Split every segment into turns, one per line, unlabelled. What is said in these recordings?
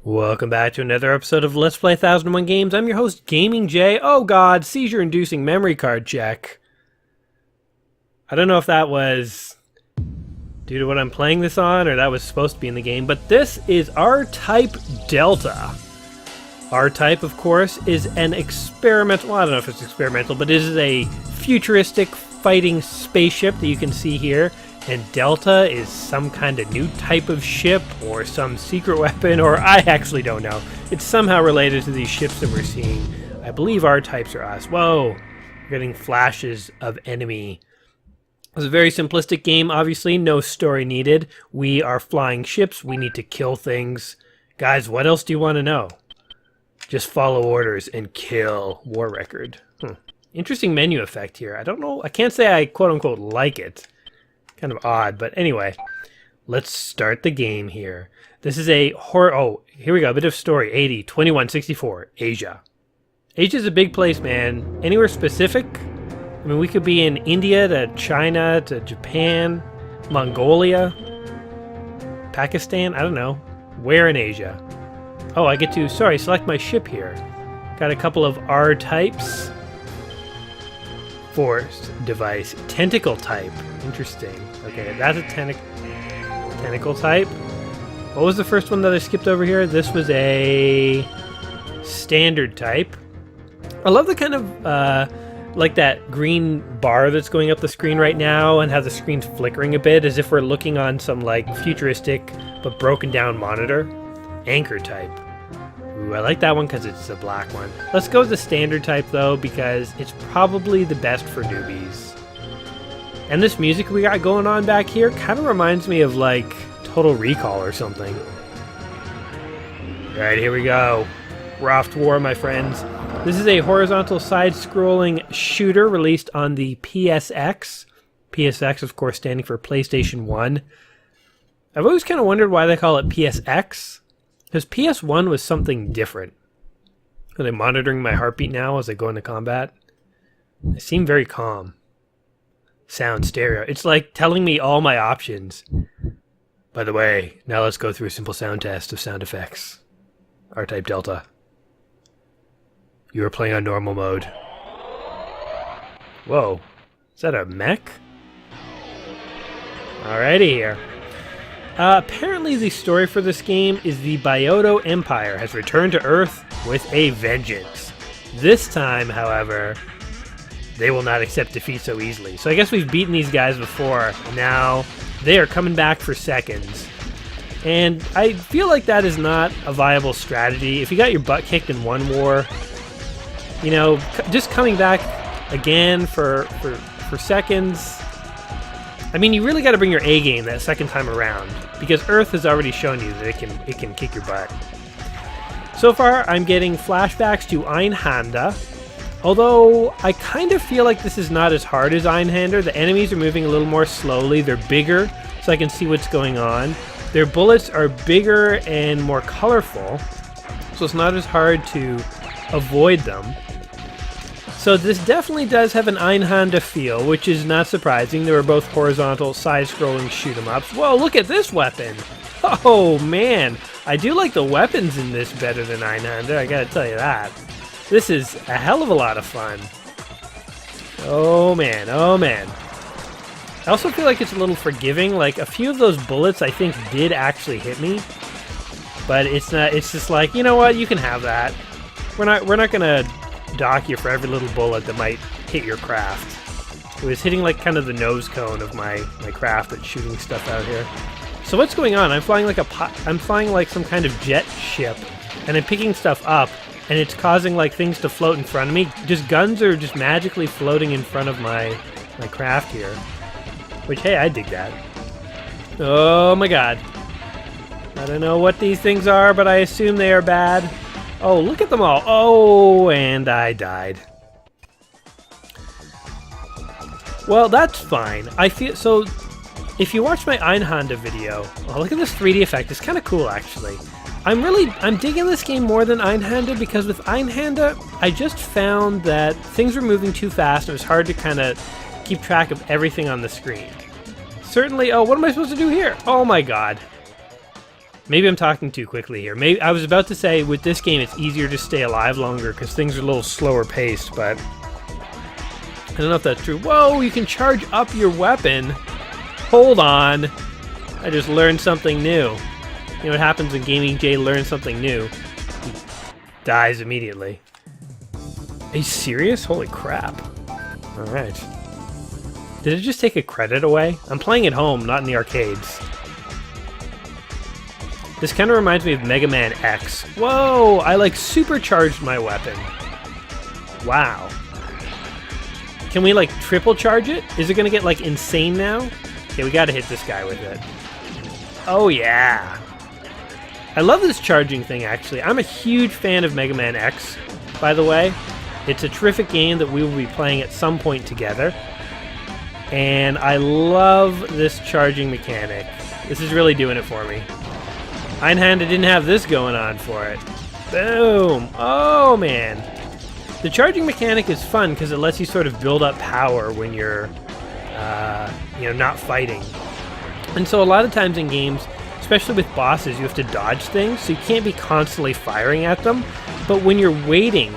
Welcome back to another episode of Let's Play 1001 Games. I'm your host, Gaming Jay. Oh god, seizure-inducing memory card check. I don't know if that was due to what I'm playing this on, or that was supposed to be in the game, but this is R-Type Delta. R-Type, of course, is an experimental, well, I don't know if it's experimental, but it is a futuristic fighting spaceship that you can see here. And Delta is some kind of new type of ship or some secret weapon, or I actually don't know. It's somehow related to these ships that we're seeing. I believe R-types are us. Whoa, we're getting flashes of enemy. It's a very simplistic game, obviously, no story needed. We are flying ships, we need to kill things. Guys, what else do you want to know? Just follow orders and kill. War record. Interesting menu effect here. I don't know, I can't say I quote-unquote like it. Kind of odd, but anyway, let's start the game here. This is a horror. Oh, here we go. A bit of story. 80, 21, 64. Asia. Asia's a big place, man. Anywhere specific? I mean, we could be in India to China to Japan, Mongolia, Pakistan. I don't know. Where in Asia? Oh, I get to, sorry, select my ship here. Got a couple of R types. Force device. Tentacle type. Interesting. Okay, that's a tentacle type. What was the first one that I skipped over here? This was a standard type. I love the kind of, like that green bar that's going up the screen right now and how the screen's flickering a bit as if we're looking on some, like, futuristic but broken down monitor. Anchor type. Ooh, I like that one because it's a black one. Let's go with the standard type, though, because it's probably the best for newbies. And this music we got going on back here kind of reminds me of, like, Total Recall or something. Alright, here we go. We're off to war, my friends. This is a horizontal side-scrolling shooter released on the PSX. PSX, of course, standing for PlayStation 1. I've always kind of wondered why they call it PSX. Because PS1 was something different. Are they monitoring my heartbeat now as I go into combat? They seem very calm. Sound stereo. It's like telling me all my options. By the way, now let's go through a simple sound test of sound effects. R-Type Delta. You are playing on normal mode. Whoa. Is that a mech? Alrighty here. Apparently the story for this game is the Byodo Empire has returned to Earth with a vengeance. This time, however, they will not accept defeat so easily. So I guess we've beaten these guys before. Now they are coming back for seconds. And I feel like that is not a viable strategy. If you got your butt kicked in one war, you know, just coming back again for seconds. I mean, you really got to bring your A game that second time around, because Earth has already shown you that it can kick your butt. So far, I'm getting flashbacks to Einhanda, although I kind of feel like this is not as hard as Einhander. The enemies are moving a little more slowly. They're bigger, so I can see what's going on. Their bullets are bigger and more colorful, so it's not as hard to avoid them. So this definitely does have an Einhanda feel, which is not surprising. They were both horizontal, side-scrolling shoot-em-ups. Whoa, look at this weapon! Oh, man! I do like the weapons in this better than Einhanda, I gotta tell you that. This is a hell of a lot of fun. Oh, man, oh, man. I also feel like it's a little forgiving. Like, a few of those bullets, I think, did actually hit me. But it's not, it's just like, you know what, you can have that. We're not gonna dock you for every little bullet that might hit your craft. It was hitting like kind of the nose cone of my craft that's shooting stuff out here. So what's going on? I'm flying like some kind of jet ship, and I'm picking stuff up, and it's causing like things to float in front of me. Just guns are just magically floating in front of my craft here. Which, hey, I dig that. Oh my god. I don't know what these things are, but I assume they are bad. Oh, look at them all. Oh, and I died. Well, that's fine. I feel so. If you watch my Einhanda video, oh, look at this 3D effect. It's kind of cool, actually. I'm digging this game more than Einhanda, because with Einhanda, I just found that things were moving too fast. And it was hard to kind of keep track of everything on the screen. Certainly, oh, what am I supposed to do here? Oh my god. Maybe I'm talking too quickly here. Maybe I was about to say with this game it's easier to stay alive longer because things are a little slower paced, but I don't know if that's true. Whoa, you can charge up your weapon. Hold on. I just learned something new. You know what happens when Gaming Jay learns something new? He dies immediately. Are you serious? Holy crap. Alright. Did it just take a credit away? I'm playing at home, not in the arcades. This kind of reminds me of Mega Man X. Whoa! I like supercharged my weapon. Wow. Can we like triple charge it? Is it gonna get like insane now? Okay, we gotta hit this guy with it. Oh yeah! I love this charging thing actually. I'm a huge fan of Mega Man X, by the way. It's a terrific game that we will be playing at some point together. And I love this charging mechanic. This is really doing it for me. Einhanda didn't have this going on for it. Boom! Oh man! The charging mechanic is fun because it lets you sort of build up power when you're, not fighting. And so a lot of times in games, especially with bosses, you have to dodge things, so you can't be constantly firing at them. But when you're waiting,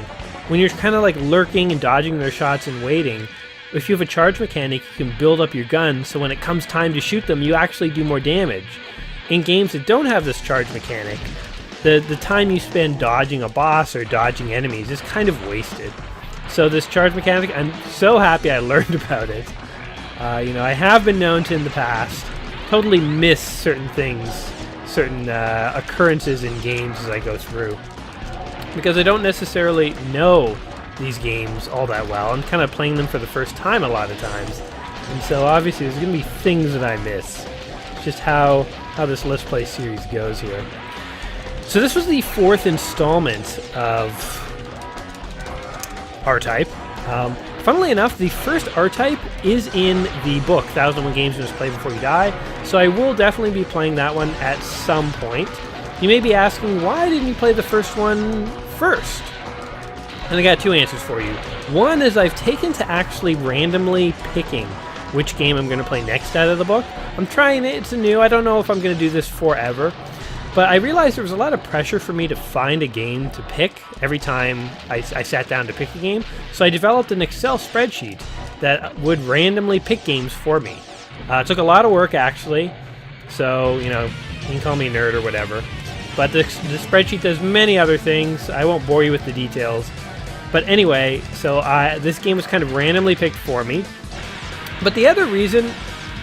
when you're kind of like lurking and dodging their shots and waiting, if you have a charge mechanic, you can build up your gun, so when it comes time to shoot them, you actually do more damage. In games that don't have this charge mechanic, the time you spend dodging a boss or dodging enemies is kind of wasted. So this charge mechanic, I'm so happy I learned about it. I have been known to in the past totally miss certain things, certain occurrences in games as I go through. Because I don't necessarily know these games all that well. I'm kind of playing them for the first time a lot of times. And so obviously there's going to be things that I miss. It's just how this Let's Play series goes here. So this was the 4th installment of R-Type. Funnily enough, the first R-Type is in the book, 1001 Games You Must Play Before You Die, so I will definitely be playing that one at some point. You may be asking, why didn't you play the first one first? And I got 2 answers for you. One is I've taken to actually randomly picking which game I'm going to play next out of the book. I'm trying it, it's new, I don't know if I'm going to do this forever. But I realized there was a lot of pressure for me to find a game to pick every time I sat down to pick a game. So I developed an Excel spreadsheet that would randomly pick games for me. It took a lot of work actually, so you can call me a nerd or whatever. But the spreadsheet does many other things. I won't bore you with the details. But anyway, so this game was kind of randomly picked for me. But the other reason,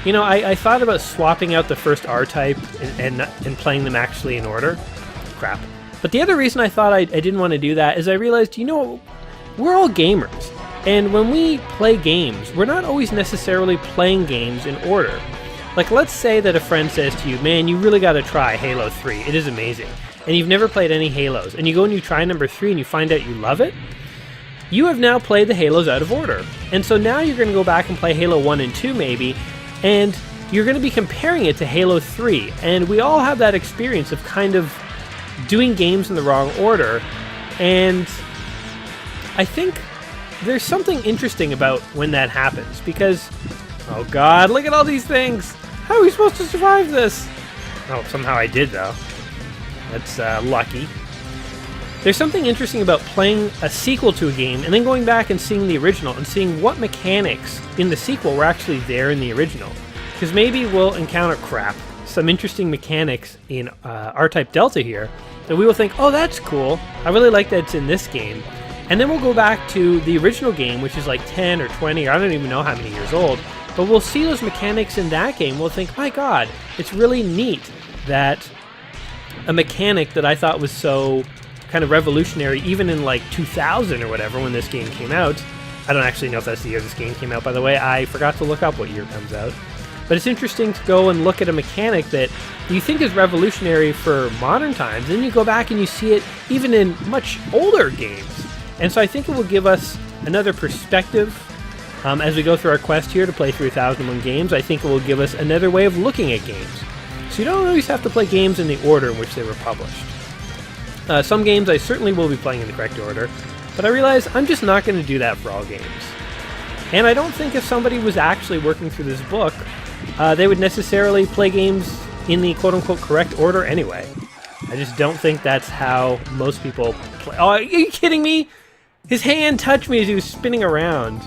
I thought about swapping out the first R-Type and playing them actually in order. Crap. But the other reason I thought I didn't want to do that is I realized, we're all gamers. And when we play games, we're not always necessarily playing games in order. Like, let's say that a friend says to you, man, you really got to try Halo 3. It is amazing. And you've never played any Halos. And you go and you try number 3 and you find out you love it. You have now played the Halos out of order. And so now you're going to go back and play Halo 1 and 2 maybe, and you're going to be comparing it to Halo 3. And we all have that experience of kind of doing games in the wrong order. And I think there's something interesting about when that happens, because, oh god, look at all these things! How are we supposed to survive this? Oh, somehow I did though. That's lucky. There's something interesting about playing a sequel to a game and then going back and seeing the original and seeing what mechanics in the sequel were actually there in the original. Because maybe we'll encounter some interesting mechanics in R-Type Delta here that we will think, oh, that's cool. I really like that it's in this game. And then we'll go back to the original game, which is like 10 or 20, or I don't even know how many years old. But we'll see those mechanics in that game. We'll think, my god, it's really neat that a mechanic that I thought was so kind of revolutionary, even in like 2000 or whatever when this game came out. I don't actually know if that's the year this game came out, by the way. I forgot to look up what year it comes out. But it's interesting to go and look at a mechanic that you think is revolutionary for modern times, and then you go back and you see it even in much older games. And so I think it will give us another perspective as we go through our quest here to play through 1001 games. I think it will give us another way of looking at games. So you don't always have to play games in the order in which they were published. Some games I certainly will be playing in the correct order, but I realize I'm just not going to do that for all games. And I don't think if somebody was actually working through this book, they would necessarily play games in the quote-unquote correct order anyway. I just don't think that's how most people play. Oh, are you kidding me? His hand touched me as he was spinning around.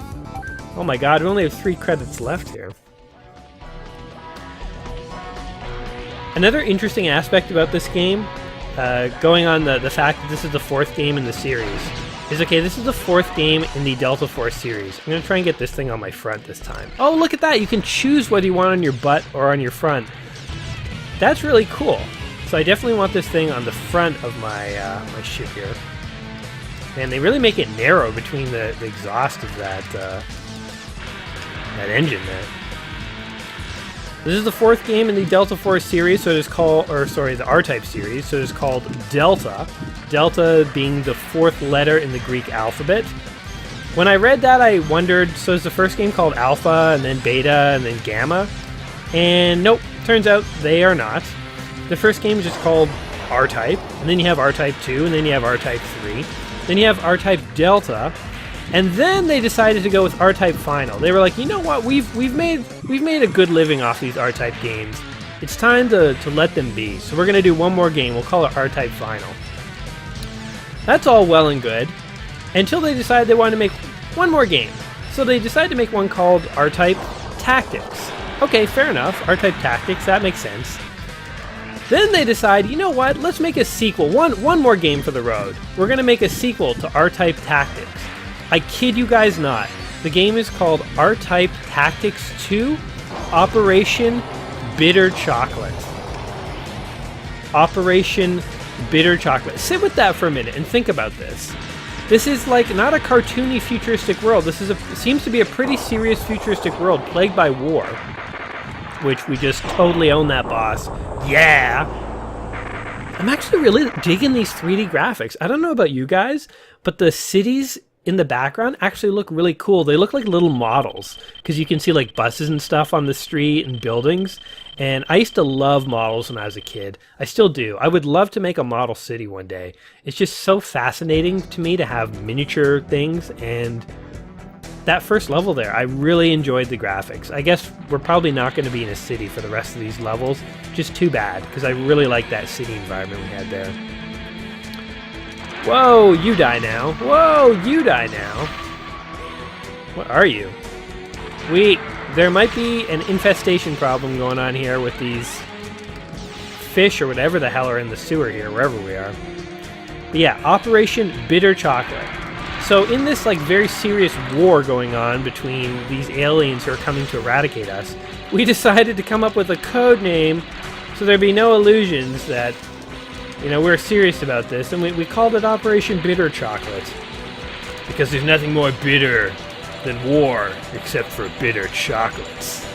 Oh my god, we only have 3 credits left here. Another interesting aspect about this game, going on the fact that this is the 4th game in the series, is okay, this is the 4th game in the Delta Force series. I'm going to try and get this thing on my front this time. Oh, look at that! You can choose whether you want on your butt or on your front. That's really cool. So I definitely want this thing on the front of my my ship here. Man, they really make it narrow between the exhaust of that engine there. This is the 4th game in the Delta Force series, so it is called, or sorry, the R-Type series, so it is called Delta. Delta being the 4th letter in the Greek alphabet. When I read that, I wondered, so is the first game called Alpha, and then Beta, and then Gamma? And nope, turns out they are not. The first game is just called R-Type, and then you have R-Type 2, and then you have R-Type 3. Then you have R-Type Delta, and then they decided to go with R-Type Final. They were like, you know what, we've made a good living off these R-Type games. It's time to let them be. So we're going to do one more game. We'll call it R-Type Final. That's all well and good, until they decided they wanted to make one more game. So they decided to make one called R-Type Tactics. Okay, fair enough. R-Type Tactics, that makes sense. Then they decide, you know what, let's make a sequel. One more game for the road. We're going to make a sequel to R-Type Tactics. I kid you guys not. The game is called R-Type Tactics 2 Operation Bitter Chocolate. Operation Bitter Chocolate. Sit with that for a minute and think about this. This is like not a cartoony futuristic world. This is seems to be a pretty serious futuristic world plagued by war. Which we just totally own that boss. Yeah! I'm actually really digging these 3D graphics. I don't know about you guys, but the cities in the background actually look really cool. They look like little models, because you can see like buses and stuff on the street and buildings. And I used to love models when I was a kid. I still do. I would love to make a model city one day. It's just so fascinating to me to have miniature things, and that first level there, I really enjoyed the graphics. I guess we're probably not going to be in a city for the rest of these levels. Just too bad, because I really like that city environment we had there. Whoa, you die now. Whoa, you die now. What are you? There might be an infestation problem going on here with these fish or whatever the hell are in the sewer here, wherever we are. But yeah, Operation Bitter Chocolate. So in this like very serious war going on between these aliens who are coming to eradicate us, we decided to come up with a code name so there'd be no illusions that, you know, we're serious about this, and we called it Operation Bitter Chocolate. Because there's nothing more bitter than war, except for bitter chocolates.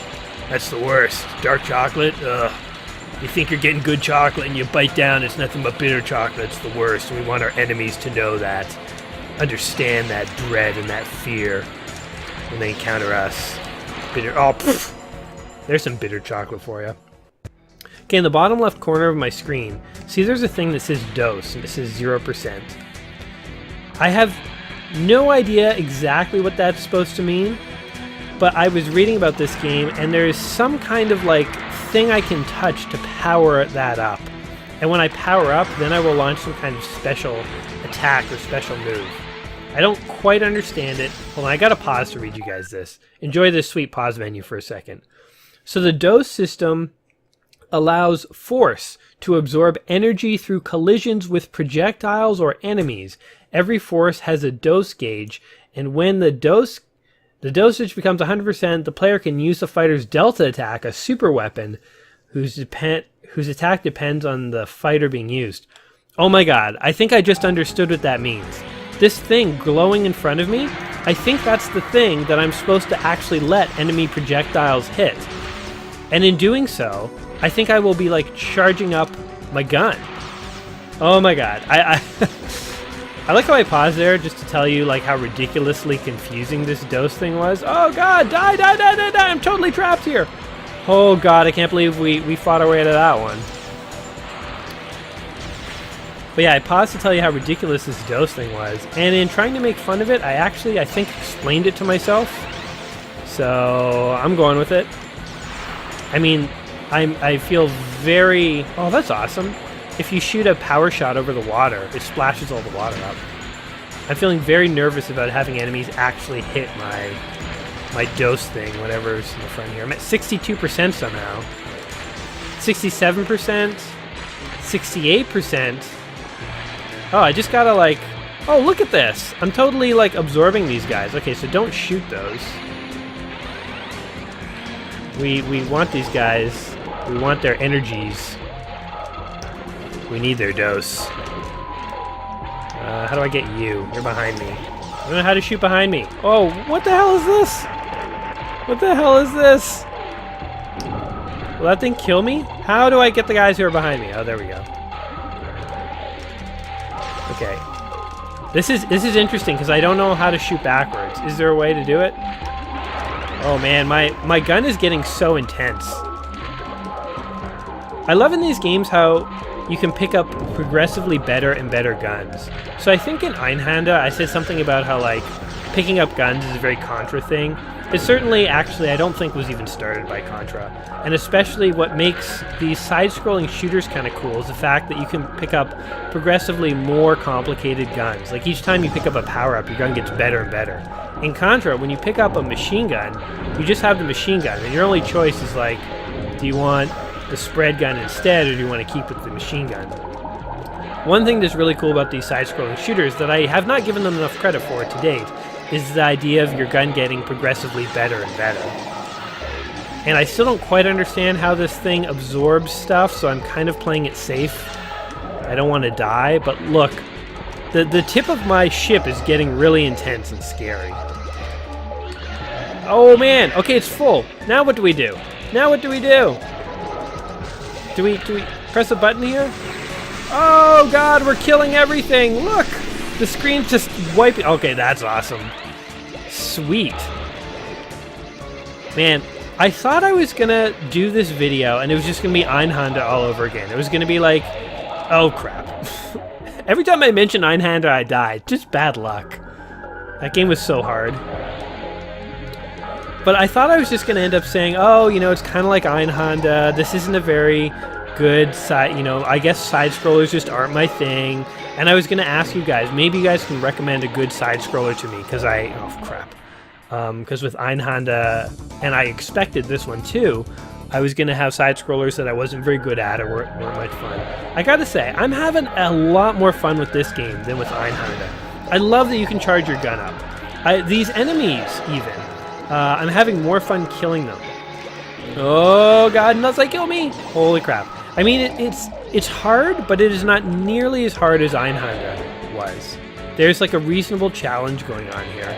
That's the worst. Dark chocolate, ugh. You think you're getting good chocolate and you bite down, it's nothing but bitter chocolate. It's the worst, and we want our enemies to know that. Understand that dread and that fear when they encounter us. Bitter, oh, pfft. There's some bitter chocolate for you. Okay, in the bottom left corner of my screen, see there's a thing that says dose, and it says 0%. I have no idea exactly what that's supposed to mean, but I was reading about this game, and there is some kind of like thing I can touch to power that up. And when I power up, then I will launch some kind of special attack or special move. I don't quite understand it. Hold on, I gotta pause to read you guys this. Enjoy this sweet pause menu for a second. So the dose system allows force to absorb energy through collisions with projectiles or enemies. Every force has a dose gauge, and when the dosage becomes 100%, the player can use the fighter's delta attack, a super weapon, whose attack depends on the fighter being used. Oh my god, I think I just understood what that means. This thing glowing in front of me, I think that's the thing that I'm supposed to actually let enemy projectiles hit. And in doing so, I think I will be like charging up my gun. Oh my god. I like how I paused there just to tell you like how ridiculously confusing this dose thing was. Oh god, die, die, die, die, die, I'm totally trapped here. Oh god, I can't believe we fought our way out of that one. But yeah, I paused to tell you how ridiculous this dose thing was, and in trying to make fun of it, I think explained it to myself. So I'm going with it. I mean, I feel very... Oh, that's awesome. If you shoot a power shot over the water, it splashes all the water up. I'm feeling very nervous about having enemies actually hit my dose thing, whatever's in the front here. I'm at 62% somehow. 67%. 68%. Oh, I just gotta like... Oh, look at this! I'm totally like absorbing these guys. Okay, so don't shoot those. We want these guys. We want their energies. We need their dose. How do I get you? You're behind me. I don't know how to shoot behind me. Oh, what the hell is this? What the hell is this? Will that thing kill me? How do I get the guys who are behind me? Oh, there we go. Okay. This is interesting because I don't know how to shoot backwards. Is there a way to do it? Oh man, my gun is getting so intense. I love in these games how you can pick up progressively better and better guns. So I think in Einhanda, I said something about how like picking up guns is a very Contra thing. It certainly, actually, I don't think was even started by Contra. And especially what makes these side-scrolling shooters kind of cool is the fact that you can pick up progressively more complicated guns. Like each time you pick up a power-up, your gun gets better and better. In Contra, when you pick up a machine gun, you just have the machine gun, and your only choice is like, do you want the spread gun instead, or do you want to keep with the machine gun? One thing that's really cool about these side-scrolling shooters that I have not given them enough credit for to date is the idea of your gun getting progressively better and better. And I still don't quite understand how this thing absorbs stuff, so I'm kind of playing it safe. I don't want to die, but look, the tip of my ship is getting really intense and scary. Oh man, okay, it's full. Now what do we do? Now what do we do? Do we press a button here? Oh god, we're killing everything! Look! The screen's just wiping. Okay, that's awesome. Sweet. Man, I thought I was gonna do this video and it was just gonna be Einhanda all over again. It was gonna be like, oh crap. Every time I mention Einhanda, I die. Just bad luck. That game was so hard. But I thought I was just gonna end up saying, oh, you know, it's kind of like Einhanda. This isn't a very good side, you know, I guess side-scrollers just aren't my thing. And I was going to ask you guys, maybe you guys can recommend a good side-scroller to me, because oh crap. Because with Einhanda, and I expected this one too, I was going to have side-scrollers that I wasn't very good at or weren't much fun. I gotta say, I'm having a lot more fun with this game than with Einhanda. I love that you can charge your gun up. These enemies, even, I'm having more fun killing them. Oh god, unless they kill me! Holy crap. I mean, it's hard, but it is not nearly as hard as Einhanda was. There's like a reasonable challenge going on here.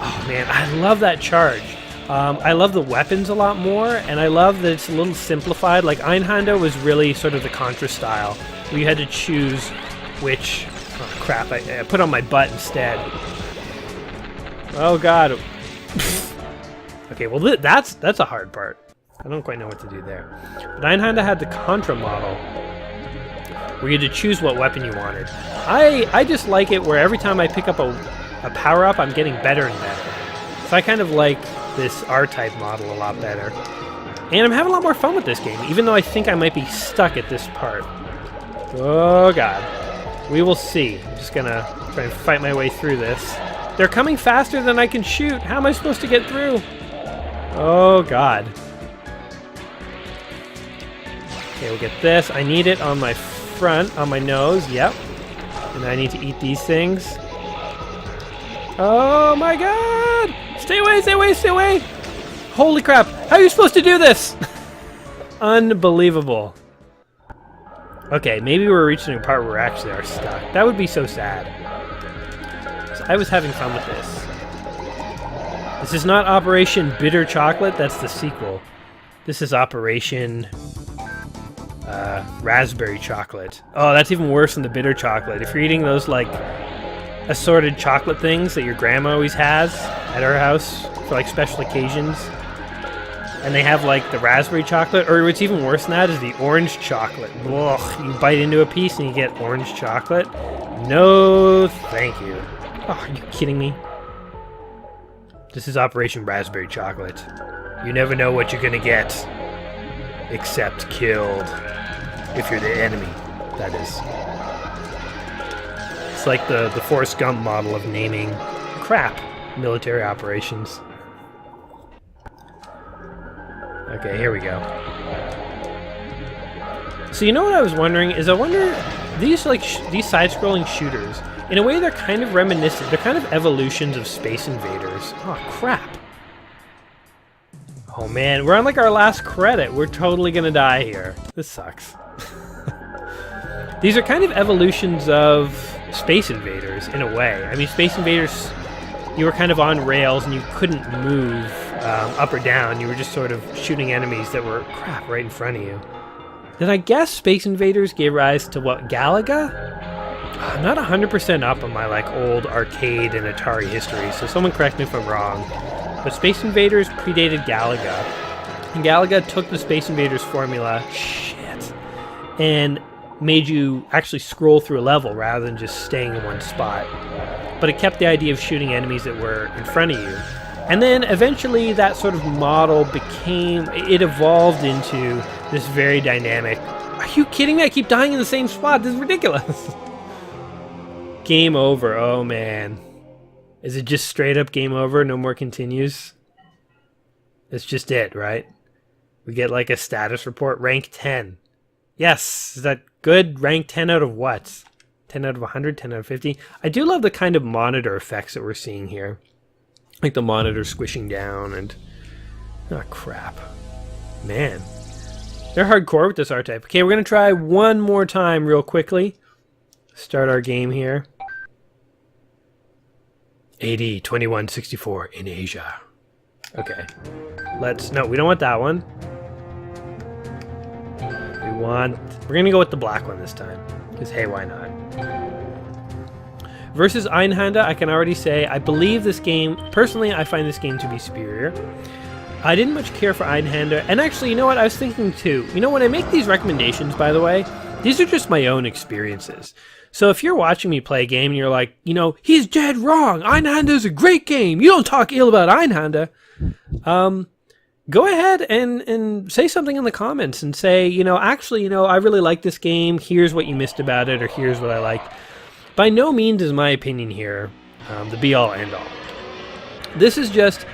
Oh man, I love that charge. I love the weapons a lot more, and I love that it's a little simplified. Like Einhanda was really sort of the Contra style, where you had to choose which... Oh crap, I put on my butt instead. Oh god. Okay, well that's a hard part. I don't quite know what to do there. But Einhanda had the Contra model, where you had to choose what weapon you wanted. I just like it where every time I pick up a power-up, I'm getting better and better. So I kind of like this R-type model a lot better. And I'm having a lot more fun with this game, even though I think I might be stuck at this part. Oh god. We will see. I'm just gonna try and fight my way through this. They're coming faster than I can shoot. How am I supposed to get through? Oh god. Okay, we'll get this. I need it on my front, on my nose. Yep. And I need to eat these things. Oh my god! Stay away, stay away, stay away! Holy crap! How are you supposed to do this? Unbelievable. Okay, maybe we're reaching a part where we actually are stuck. That would be so sad. So I was having fun with this. This is not Operation Bitter Chocolate, that's the sequel. This is Operation... raspberry chocolate. Oh, that's even worse than the bitter chocolate. If you're eating those, like, assorted chocolate things that your grandma always has at her house for, like, special occasions, and they have, like, the raspberry chocolate, or what's even worse than that is the orange chocolate. Ugh, you bite into a piece and you get orange chocolate. No, thank you. Oh, are you kidding me? This is Operation Raspberry Chocolate. You never know what you're gonna get. Except killed. If you're the enemy, that is. It's like the Forrest Gump model of naming crap military operations. Okay, here we go. So you know what I was wondering is I wonder these these side-scrolling shooters, in a way they're kind of reminiscent. They're kind of evolutions of Space Invaders. Oh crap. Oh man, we're on like our last credit. We're totally gonna die here. This sucks. These are kind of evolutions of Space Invaders in a way. I mean, Space Invaders, you were kind of on rails and you couldn't move up or down. You were just sort of shooting enemies that were crap right in front of you. Then I guess Space Invaders gave rise to what, Galaga? I'm not 100% up on my like old arcade and Atari history, so someone correct me if I'm wrong. But Space Invaders predated Galaga. And Galaga took the Space Invaders formula, and made you actually scroll through a level rather than just staying in one spot. But it kept the idea of shooting enemies that were in front of you. And then eventually that sort of model it evolved into this very dynamic... Are you kidding me? I keep dying in the same spot. This is ridiculous. Game over. Oh, man. Is it just straight up game over? No more continues? That's just it, right? We get like a status report. Rank 10. Yes. Is that good? Rank 10 out of what? 10 out of 100? 10 out of 50? I do love the kind of monitor effects that we're seeing here. Like the monitor squishing down and... Oh, crap. Man. They're hardcore with this art type. Okay, we're going to try one more time real quickly. Start our game here. AD 2164 in Asia. Okay. No, we don't want that one. We're going to go with the black one this time. Because, hey, why not? Versus Einhanda, I can already say, I believe this game, personally, I find this game to be superior. I didn't much care for Einhanda, and actually, you know what, I was thinking too, you know, when I make these recommendations, by the way, these are just my own experiences. So if you're watching me play a game and you're like, you know, he's dead wrong, Einhanda's a great game, you don't talk ill about Einhanda, go ahead and say something in the comments and say, you know, actually, you know, I really like this game, here's what you missed about it, or here's what I liked. By no means is my opinion here the be-all, end-all. This is just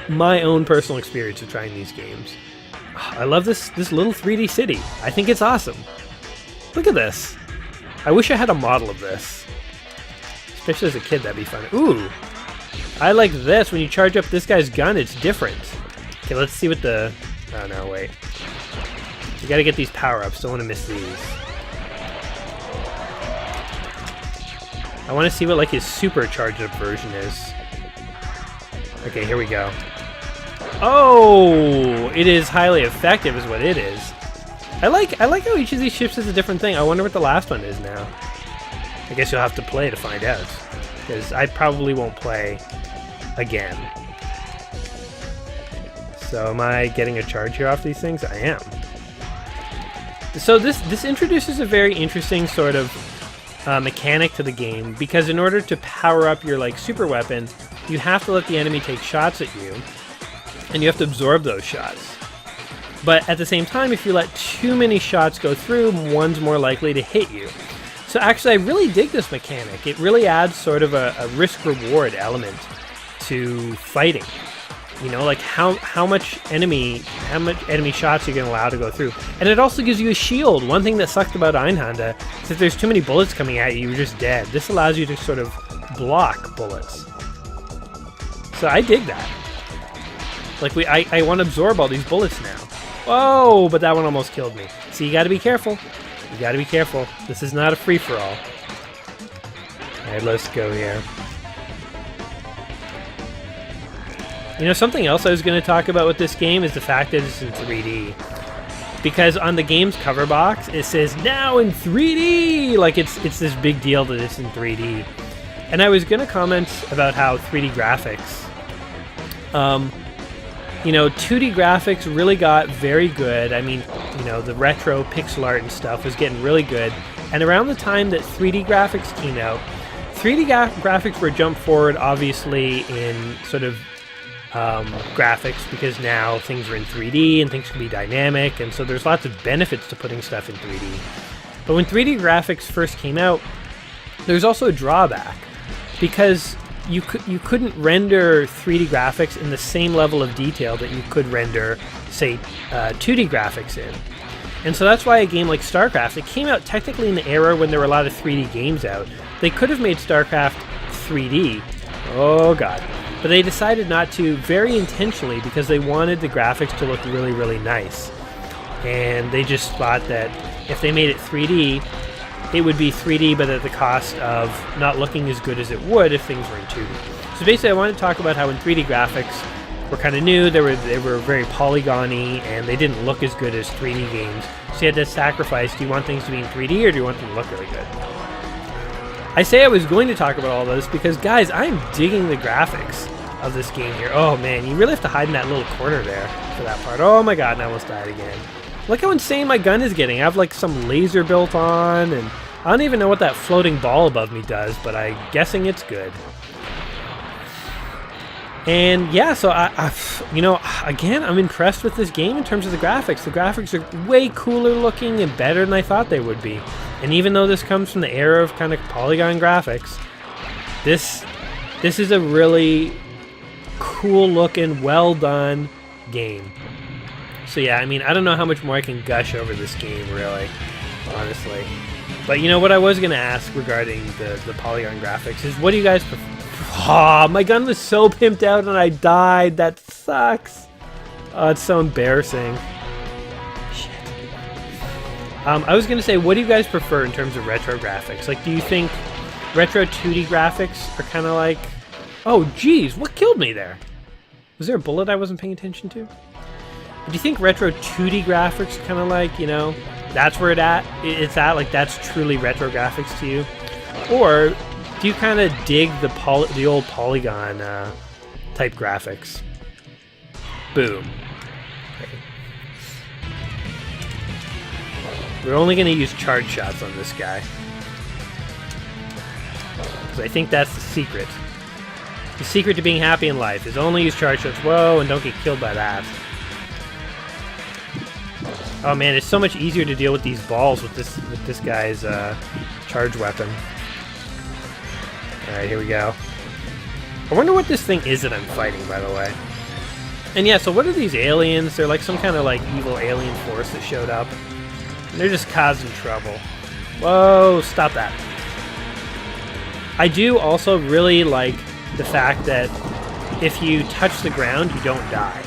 my own personal experience of trying these games. I love this little 3D city. I think it's awesome. Look at this. I wish I had a model of this. Especially as a kid, that'd be fun. Ooh! I like this. When you charge up this guy's gun, it's different. Okay, let's see what the... Oh, no, wait. You gotta get these power-ups. Don't want to miss these. I want to see what like his supercharged up version is. Okay, here we go. Oh, it is highly effective is what it is. I like how each of these ships is a different thing. I wonder what the last one is now. I guess you'll have to play to find out. Because I probably won't play again. So am I getting a charge here off these things? I am. So this introduces a very interesting sort of mechanic to the game, because in order to power up your like super weapon, you have to let the enemy take shots at you, and you have to absorb those shots. But at the same time, if you let too many shots go through, one's more likely to hit you. So actually, I really dig this mechanic. It really adds sort of a risk-reward element to fighting. You know, like how much enemy shots you're going to allow to go through. And it also gives you a shield. One thing that sucked about Einhanda is if there's too many bullets coming at you, you're just dead. This allows you to sort of block bullets. So I dig that. Like I want to absorb all these bullets now. Whoa, but that one almost killed me. So you got to be careful. You got to be careful. This is not a free-for-all. Alright, let's go here. You know, something else I was going to talk about with this game is the fact that it's in 3D. Because on the game's cover box, it says, now in 3D! Like, it's this big deal that it's in 3D. And I was going to comment about how 3D graphics... you know, 2D graphics really got very good. I mean, you know, the retro pixel art and stuff was getting really good. And around the time that 3D graphics came out, 3D graphics were jumped forward, obviously, in sort of graphics, because now things are in 3D and things can be dynamic, and so there's lots of benefits to putting stuff in 3D. But when 3D graphics first came out, there's also a drawback, because you couldn't render 3D graphics in the same level of detail that you could render, say, 2D graphics in. And so that's why a game like StarCraft, it came out technically in the era when there were a lot of 3D games out. They could have made StarCraft 3D. Oh god. But they decided not to, very intentionally, because they wanted the graphics to look really, really nice. And they just thought that if they made it 3D, it would be 3D, but at the cost of not looking as good as it would if things were in 2D. So basically, I wanted to talk about how in 3D graphics were kind of new. They were very polygony, and they didn't look as good as 3D games. So you had to sacrifice: do you want things to be in 3D, or do you want them to look really good? I say I was going to talk about all this because, guys, I'm digging the graphics of this game here. Oh man, you really have to hide in that little corner there for that part. Oh my god, and I almost died again. Look how insane my gun is getting. I have like some laser built on, and I don't even know what that floating ball above me does, but I'm guessing it's good. And yeah, so again, I'm impressed with this game in terms of the graphics. The graphics are way cooler looking and better than I thought they would be. And even though this comes from the era of kind of polygon graphics, this is a really cool looking, well done game. So yeah, I mean, I don't know how much more I can gush over this game, really, honestly. But you know what I was going to ask regarding the polygon graphics is, what do you guys prefer? Oh, my gun was so pimped out and I died. That sucks. Oh, it's so embarrassing. Shit. I was going to say, what do you guys prefer in terms of retro graphics? Like, do you think retro 2D graphics are kind of like... Oh, geez, what killed me there? Was there a bullet I wasn't paying attention to? Do you think retro 2D graphics are kind of like, you know, that's where it's at, like that's truly retro graphics to you? Or do you kind of dig the old polygon type graphics? Boom. Okay. We're only going to use charge shots on this guy, because I think that's the secret. The secret to being happy in life is only use charge shots. Whoa, and don't get killed by that. Oh man, it's so much easier to deal with these balls with this guy's charge weapon. Alright, here we go. I wonder what this thing is that I'm fighting, by the way. And yeah, so what are these aliens? They're like some kind of like evil alien force that showed up. And they're just causing trouble. Whoa, stop that. I do also really like the fact that if you touch the ground, you don't die.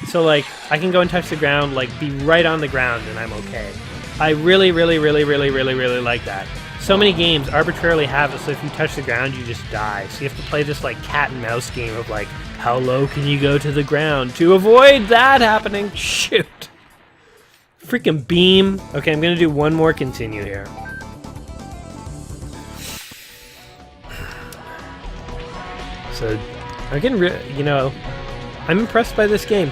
So like, I can go and touch the ground, like be right on the ground, and I'm okay. I really, really, really, really, really, really like that. So many games arbitrarily have it, so if you touch the ground, you just die. So you have to play this like cat and mouse game of like, how low can you go to the ground to avoid that happening? Shoot. Freaking beam. Okay, I'm gonna do one more continue here. So, I'm getting, you know, I'm impressed by this game.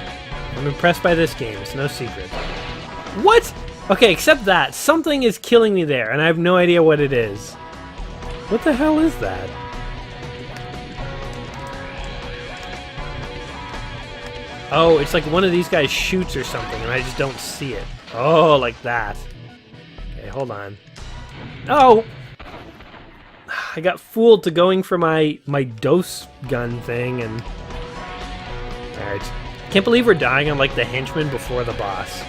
I'm impressed by this game. It's no secret. What? Okay, except that. Something is killing me there, and I have no idea what it is. What the hell is that? Oh, it's like one of these guys shoots or something, and I just don't see it. Oh, like that. Okay, hold on. Oh! I got fooled to going for my dose gun thing, and... Alright. Can't believe we're dying on, like, the henchman before the boss.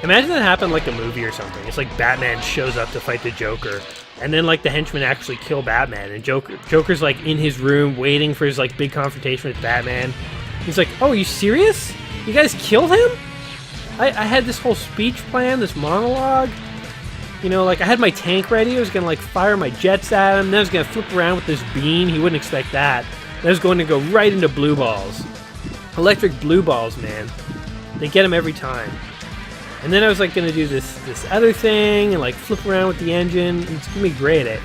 Imagine that happened like a movie or something. It's like Batman shows up to fight the Joker, and then, like, the henchmen actually kill Batman, and Joker's, like, in his room waiting for his, like, big confrontation with Batman. He's like, oh, are you serious? You guys killed him? I had this whole speech plan, this monologue. You know, like, I had my tank ready. I was gonna, like, fire my jets at him. Then I was gonna flip around with this beam. He wouldn't expect that. Then I was going to go right into blue balls. Electric blue balls, man. They get him every time. And then I was, like, gonna do this other thing and, like, flip around with the engine. It's gonna be great. I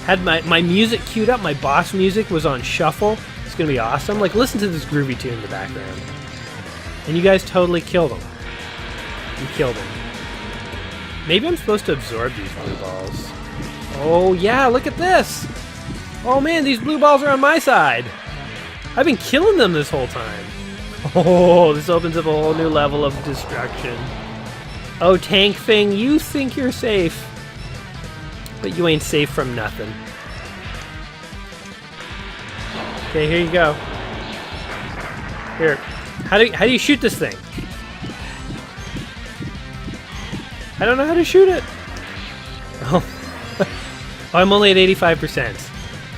had my music queued up. My boss music was on shuffle. It's gonna be awesome. Like, listen to this groovy tune in the background. And you guys totally killed him. You killed him. Maybe I'm supposed to absorb these blue balls. Oh, yeah, look at this! Oh, man, these blue balls are on my side! I've been killing them this whole time. Oh, this opens up a whole new level of destruction. Oh, tank thing, you think you're safe. But you ain't safe from nothing. Okay, here you go. Here. How do you shoot this thing? I don't know how to shoot it. Oh, oh I'm only at 85%.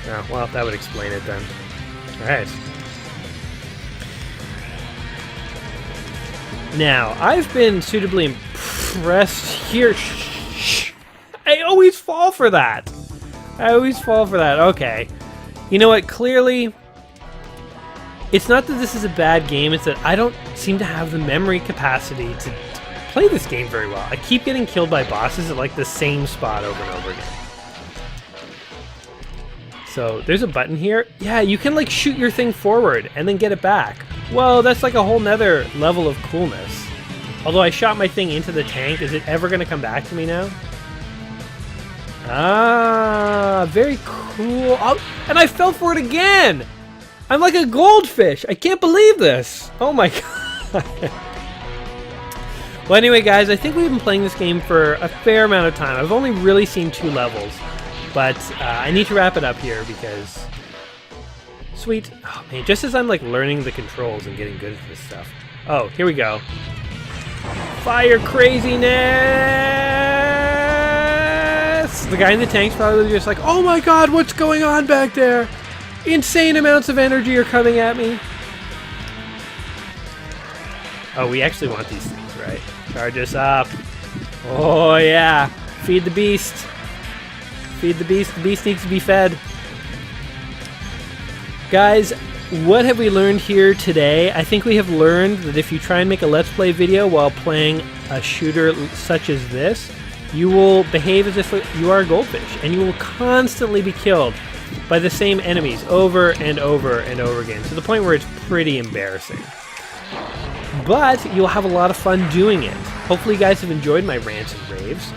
Oh, well, that would explain it then. Alright. Now, I've been suitably impressed here. I always fall for that. I always fall for that. Okay. You know what? Clearly, it's not that this is a bad game. It's that I don't seem to have the memory capacity to play this game very well. I keep getting killed by bosses at like the same spot over and over again. So there's a button here. Yeah, you can like shoot your thing forward and then get it back. Whoa, that's like a whole nother level of coolness. Although I shot my thing into the tank, is it ever going to come back to me now? Ah, very cool. Oh, and I fell for it again! I'm like a goldfish. I can't believe this. Oh my god. Well, anyway, guys, I think we've been playing this game for a fair amount of time. I've only really seen 2 levels. But I need to wrap it up here because... Sweet. Oh, man, just as I'm like learning the controls and getting good at this stuff. Oh, here we go. Fire craziness! The guy in the tank's probably just like, oh my god, what's going on back there? Insane amounts of energy are coming at me. Oh, we actually want these things, right? Charge us up. Oh, yeah. Feed the beast. Feed the beast. The beast needs to be fed. Guys, what have we learned here today? I think we have learned that if you try and make a Let's Play video while playing a shooter such as this, you will behave as if you are a goldfish, and you will constantly be killed by the same enemies over and over and over again, to the point where it's pretty embarrassing. But you'll have a lot of fun doing it. Hopefully you guys have enjoyed my rants and raves.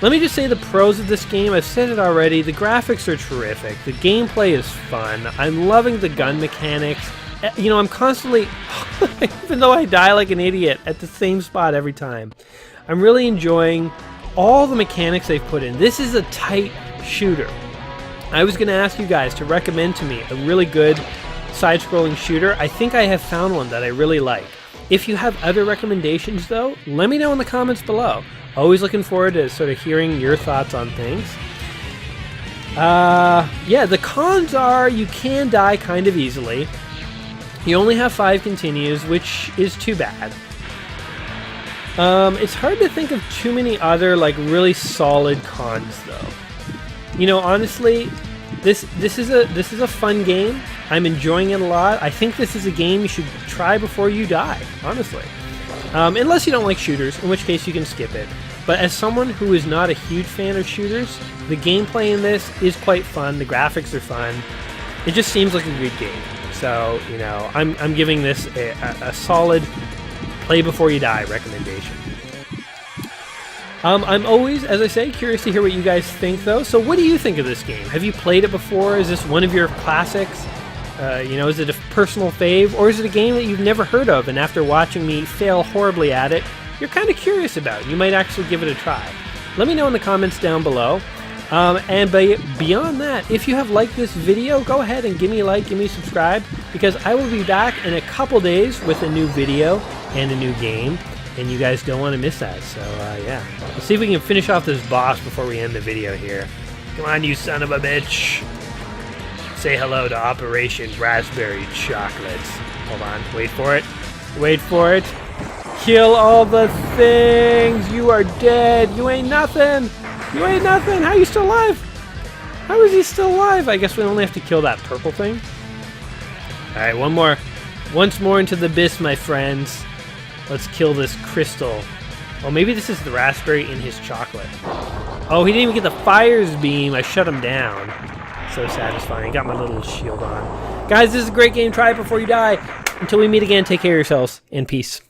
Let me just say the pros of this game, I've said it already, the graphics are terrific, the gameplay is fun, I'm loving the gun mechanics. You know, I'm constantly, even though I die like an idiot at the same spot every time, I'm really enjoying all the mechanics they've put in. This is a tight shooter. I was going to ask you guys to recommend to me a really good side-scrolling shooter. I think I have found one that I really like. If you have other recommendations, though, let me know in the comments below. Always looking forward to sort of hearing your thoughts on things. Yeah, the cons are you can die kind of easily. You only have 5 continues, which is too bad. It's hard to think of too many other like really solid cons, though. You know, honestly, this is a fun game. I'm enjoying it a lot. I think this is a game you should try before you die, honestly. Unless you don't like shooters, in which case you can skip it. But as someone who is not a huge fan of shooters, the gameplay in this is quite fun. The graphics are fun. It just seems like a good game. So, you know, I'm giving this a solid play before you die recommendation. I'm always, as I say, curious to hear what you guys think, though. So what do you think of this game? Have you played it before? Is this one of your classics? You know, is it a personal fave? Or is it a game that you've never heard of, and after watching me fail horribly at it, you're kind of curious about it? You might actually give it a try. Let me know in the comments down below. And beyond that, if you have liked this video, go ahead and give me a like, give me a subscribe, because I will be back in a couple days with a new video and a new game. And you guys don't want to miss that, so yeah. Let's see if we can finish off this boss before we end the video here. Come on, you son of a bitch. Say hello to Operation Raspberry Chocolates. Hold on, wait for it. Wait for it. Kill all the things. You are dead. You ain't nothing. You ain't nothing. How are you still alive? How is he still alive? I guess we only have to kill that purple thing. Alright, one more. Once more into the abyss, my friends. Let's kill this crystal. Oh, maybe this is the raspberry in his chocolate. Oh, he didn't even get the fire's beam. I shut him down. So satisfying. Got my little shield on. Guys, this is a great game. Try it before you die. Until we meet again, take care of yourselves, and peace.